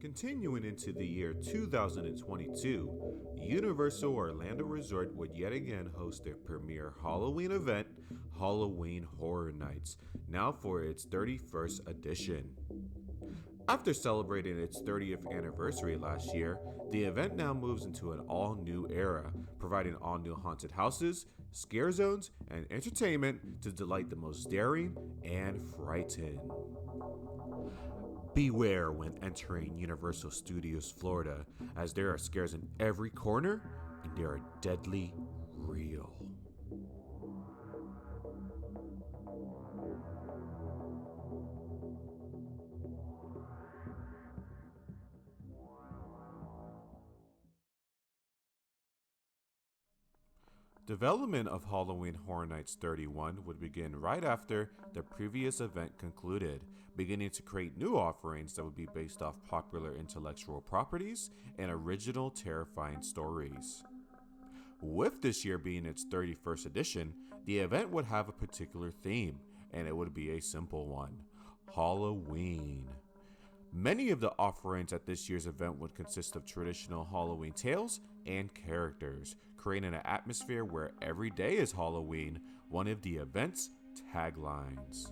Continuing into the year 2022, Universal Orlando Resort would yet again host their premier Halloween event, Halloween Horror Nights, now for its 31st edition. After celebrating its 30th anniversary last year, the event now moves into an all-new era, providing all-new haunted houses, scare zones, and entertainment to delight the most daring and frightened. Beware when entering Universal Studios Florida, as there are scares in every corner and they are deadly real. Development of Halloween Horror Nights 31 would begin right after the previous event concluded, beginning to create new offerings that would be based off popular intellectual properties and original terrifying stories. With this year being its 31st edition, the event would have a particular theme, and it would be a simple one: Halloween. Many of the offerings at this year's event would consist of traditional Halloween tales and characters, creating an atmosphere where every day is Halloween, one of the event's taglines.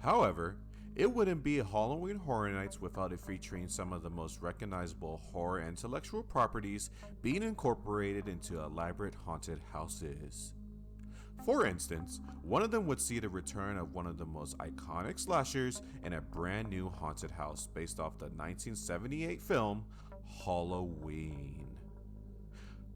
However, it wouldn't be Halloween Horror Nights without it featuring some of the most recognizable horror intellectual properties being incorporated into elaborate haunted houses. For instance, one of them would see the return of one of the most iconic slashers in a brand new haunted house based off the 1978 film Halloween.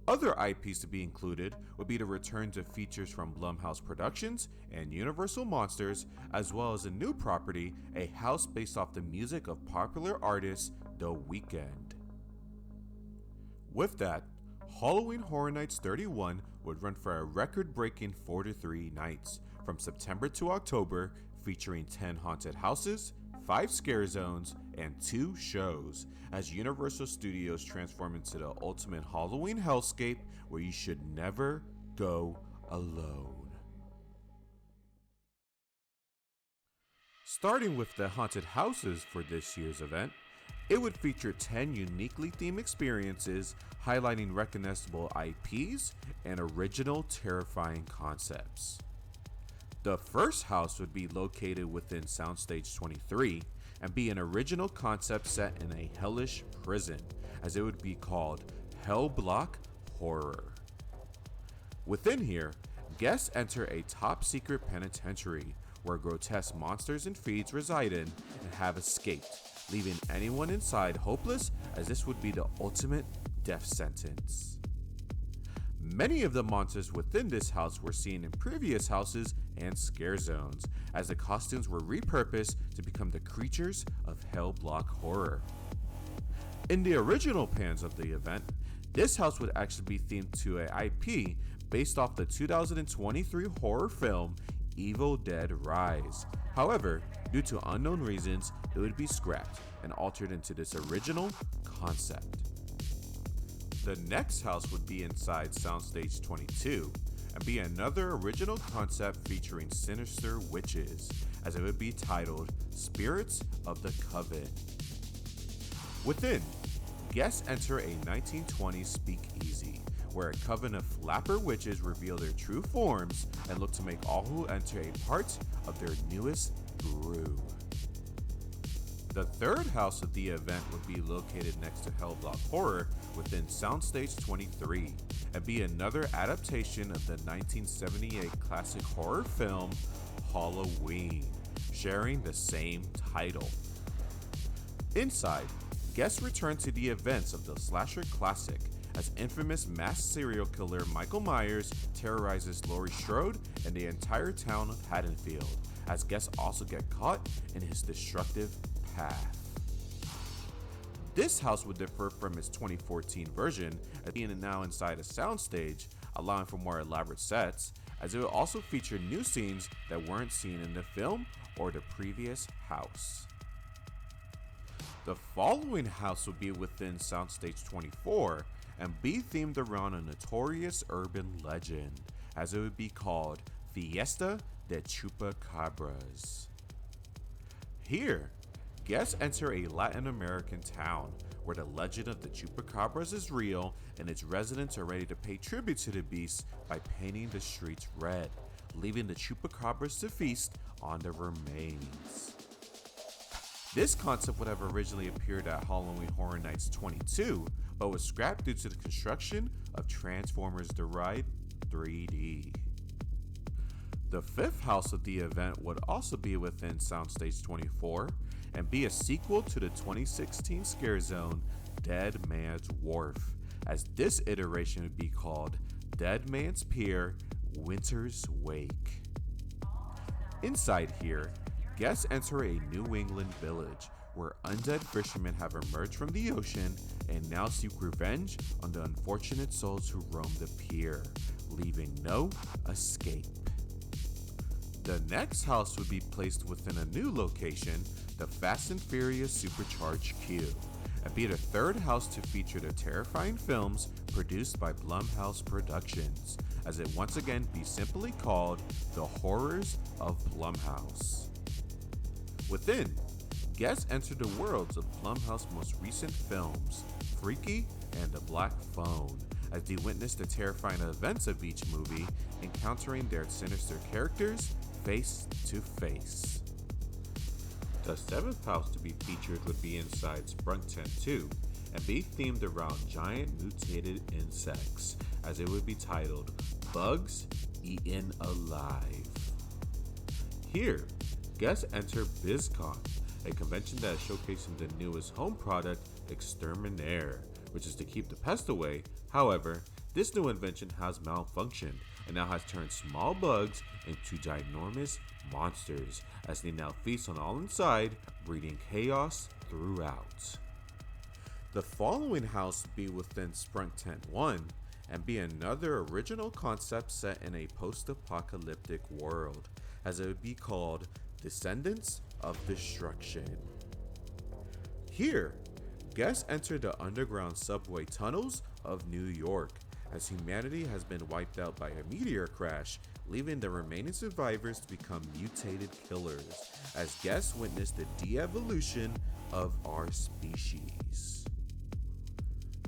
Other IPs to be included would be the returns of features from Blumhouse Productions and Universal Monsters, as well as a new property, a house based off the music of popular artist The Weeknd. With that, Halloween Horror Nights 31 would run for a record-breaking 43 nights, from September to October, featuring 10 haunted houses, 5 scare zones, and 2 shows, as Universal Studios transform into the ultimate Halloween hellscape where you should never go alone. Starting with the haunted houses for this year's event, it would feature 10 uniquely themed experiences highlighting recognizable IPs and original terrifying concepts. The first house would be located within Soundstage 23 and be an original concept set in a hellish prison, as it would be called Hell Block Horror. Within here, guests enter a top secret penitentiary where grotesque monsters and fiends reside in and have escaped, leaving anyone inside hopeless, as this would be the ultimate death sentence. Many of the monsters within this house were seen in previous houses and scare zones, as the costumes were repurposed to become the creatures of Hell Block Horror. In the original plans of the event, this house would actually be themed to an IP based off the 2023 horror film Evil Dead Rise. However, due to unknown reasons, it would be scrapped and altered into this original concept. The next house would be inside Soundstage 22 and be another original concept featuring sinister witches, as it would be titled Spirits of the Coven. Within, guests enter a 1920s speakeasy, where a coven of flapper witches reveal their true forms and look to make all who enter a part of their newest brew. The third house of the event would be located next to Hell Block Horror within Soundstage 23 and be another adaptation of the 1978 classic horror film Halloween, sharing the same title. Inside, guests return to the events of the slasher classic as infamous mass serial killer Michael Myers terrorizes Laurie Strode and the entire town of Haddonfield, as guests also get caught in his destructive path. This house would differ from its 2014 version, as being now inside a soundstage, allowing for more elaborate sets, as it will also feature new scenes that weren't seen in the film or the previous house. The following house will be within Soundstage 24 and be themed around a notorious urban legend, as it would be called Fiesta de Chupacabras. Here, guests enter a Latin American town where the legend of the chupacabras is real and its residents are ready to pay tribute to the beast by painting the streets red, leaving the chupacabras to feast on the remains. This concept would have originally appeared at Halloween Horror Nights 22, but was scrapped due to the construction of Transformers The Ride 3D. The fifth house of the event would also be within Soundstage 24 and be a sequel to the 2016 scare zone Dead Man's Wharf, as this iteration would be called Dead Man's Pier Winter's Wake. Inside here, guests enter a New England village where undead fishermen have emerged from the ocean and now seek revenge on the unfortunate souls who roam the pier, leaving no escape. The next house would be placed within a new location, the Fast and Furious Supercharged Queue, and be the third house to feature the terrifying films produced by Blumhouse Productions, as it once again be simply called The Horrors of Blumhouse. Within, guests enter the worlds of Blumhouse's most recent films, Freaky and The Black Phone, as they witness the terrifying events of each movie, encountering their sinister characters face to face. The seventh house to be featured would be inside Sprunk Tent 2 and be themed around giant mutated insects, as it would be titled Bugs Eaten Alive. Here, guests enter BizCon, a convention that is showcasing the newest home product, Exterminaire, which is to keep the pest away. However, this new invention has malfunctioned and now has turned small bugs into ginormous monsters, as they now feast on all inside, breeding chaos throughout. The following house would be within Sprunk Tent 1 and be another original concept set in a post-apocalyptic world, as it would be called Descendants of Destruction. Here, guests enter the underground subway tunnels of New York, as humanity has been wiped out by a meteor crash, leaving the remaining survivors to become mutated killers, as guests witness the de-evolution of our species.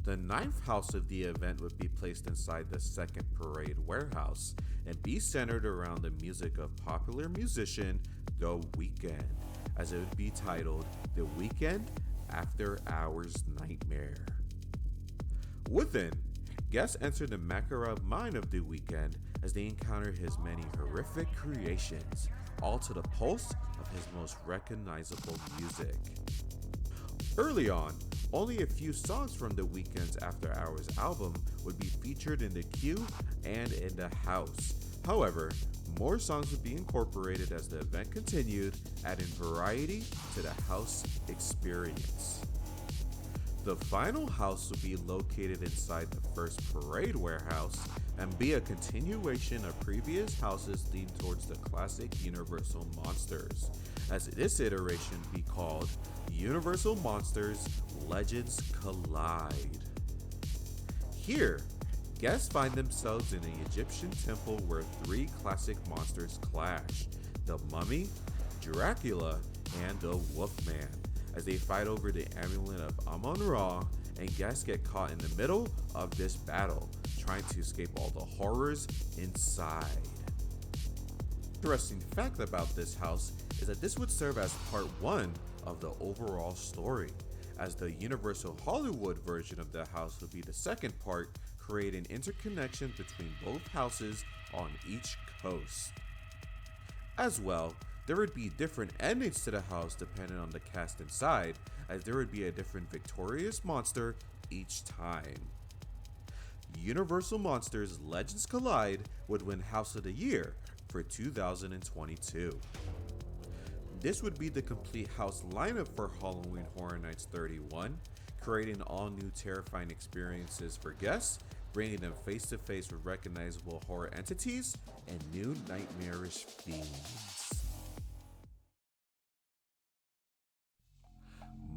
The ninth house of the event would be placed inside the second parade warehouse and be centered around the music of popular musician The Weeknd, as it would be titled The Weeknd After Hours Nightmare. Within, guests enter the Makarov mind of The Weeknd as they encounter his many horrific creations, all to the pulse of his most recognizable music. Early on, only a few songs from The Weeknd's After Hours album would be featured in the queue and in the house. However, more songs would be incorporated as the event continued, adding variety to the house experience. The final house will be located inside the first parade warehouse and be a continuation of previous houses themed towards the classic Universal monsters, as this iteration be called Universal Monsters Legends Collide. Here, guests find themselves in an Egyptian temple where three classic monsters clash: the Mummy, Dracula, and the Wolfman, as they fight over the amulet of Amun-Ra, and guests get caught in the middle of this battle, trying to escape all the horrors inside. Interesting fact about this house is that this would serve as part 1 of the overall story, as the Universal Hollywood version of the house would be the second part, creating interconnection between both houses on each coast. As well, there would be different endings to the house depending on the cast inside, as there would be a different victorious monster each time. Universal Monsters Legends Collide would win House of the Year for 2022. This would be the complete house lineup for Halloween Horror Nights 31, creating all new terrifying experiences for guests, bringing them face to face with recognizable horror entities and new nightmarish themes.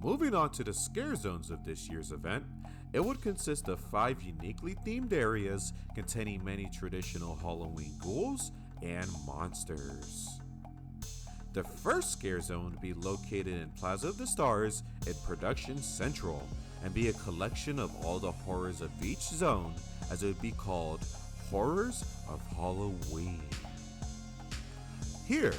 Moving on to the scare zones of this year's event, it would consist of 5 uniquely themed areas containing many traditional Halloween ghouls and monsters. The first scare zone would be located in Plaza of the Stars in Production Central and be a collection of all the horrors of each zone, as it would be called Horrors of Halloween. Here,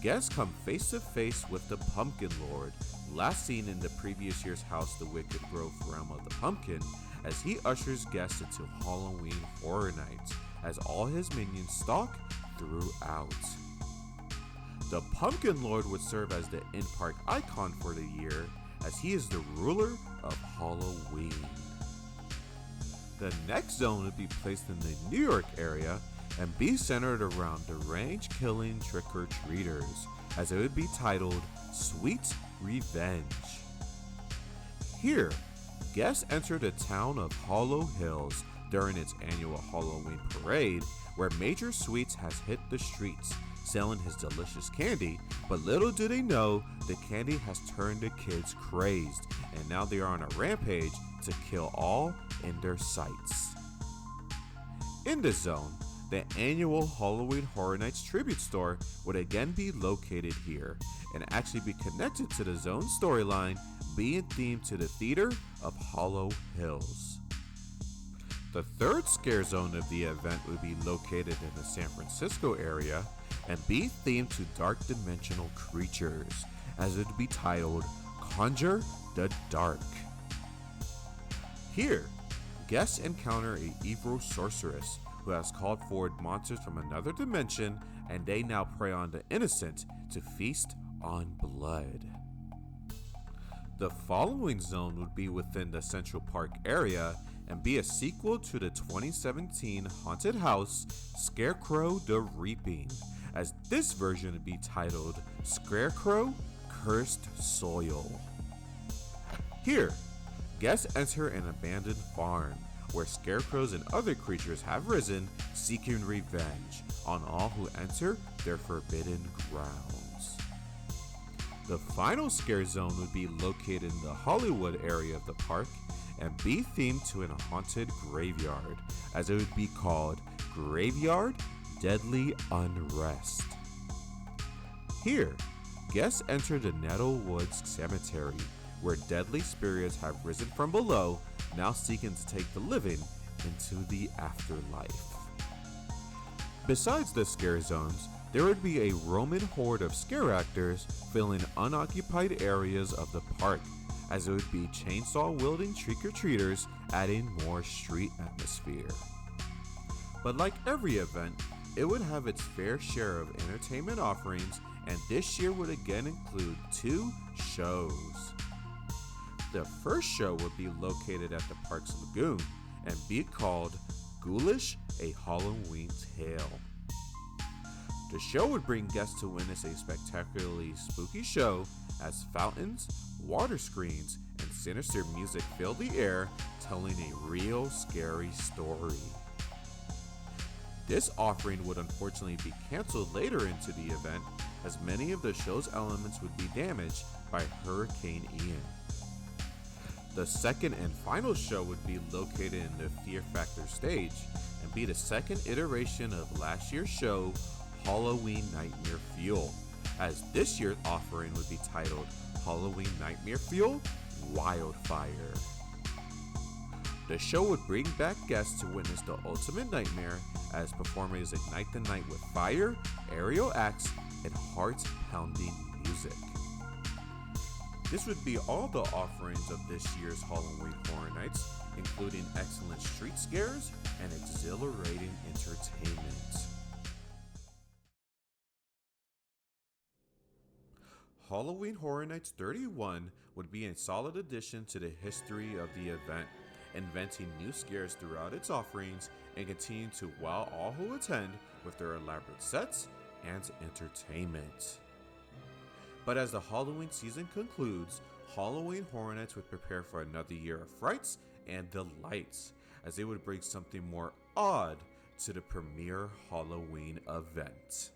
guests come face to face with the Pumpkin Lord, last seen in the previous year's house, the Wicked Grove Realm of the Pumpkin, as he ushers guests into Halloween Horror Nights, as all his minions stalk throughout. The Pumpkin Lord would serve as the in-park icon for the year, as he is the ruler of Halloween. The next zone would be placed in the New York area and be centered around deranged-killing trick-or-treaters, as it would be titled Sweet Revenge. Here, guests enter the town of Hollow Hills during its annual Halloween parade, where Major Sweets has hit the streets, selling his delicious candy, but little do they know the candy has turned the kids crazed, and now they are on a rampage to kill all in their sights. In this zone, the annual Halloween Horror Nights tribute store would again be located here, and actually be connected to the zone storyline, being themed to the theater of Hollow Hills. The third scare zone of the event would be located in the San Francisco area and be themed to dark dimensional creatures, as it would be titled Conjure the Dark. Here, guests encounter an evil sorceress who has called forward monsters from another dimension, and they now prey on the innocent to feast on blood. The following zone would be within the Central Park area and be a sequel to the 2017 haunted house Scarecrow the Reaping, as this version would be titled Scarecrow Cursed Soil. Here, guests enter an abandoned farm where scarecrows and other creatures have risen, seeking revenge on all who enter their forbidden grounds. The final scare zone would be located in the Hollywood area of the park and be themed to a haunted graveyard, as it would be called Graveyard Deadly Unrest. Here, guests enter the Nettle Woods Cemetery, where deadly spirits have risen from below, now seeking to take the living into the afterlife. Besides the scare zones, there would be a roaming horde of scare actors filling unoccupied areas of the park, as it would be chainsaw-wielding trick-or-treaters, adding more street atmosphere. But like every event, it would have its fair share of entertainment offerings, and this year would again include 2 shows. The first show would be located at the park's lagoon and be called Ghoulish, a Halloween Tale. The show would bring guests to witness a spectacularly spooky show as fountains, water screens, and sinister music fill the air, telling a real scary story. This offering would unfortunately be canceled later into the event, as many of the show's elements would be damaged by Hurricane Ian. The second and final show would be located in the Fear Factor stage and be the second iteration of last year's show, Halloween Nightmare Fuel, as this year's offering would be titled Halloween Nightmare Fuel Wildfire. The show would bring back guests to witness the ultimate nightmare as performers ignite the night with fire, aerial acts, and heart-pounding music. This would be all the offerings of this year's Halloween Horror Nights, including excellent street scares and exhilarating entertainment. Halloween Horror Nights 31 would be a solid addition to the history of the event, inventing new scares throughout its offerings and continuing to wow all who attend with their elaborate sets and entertainment. But as the Halloween season concludes, Halloween Horror Nights would prepare for another year of frights and delights, as they would bring something more odd to the premier Halloween event.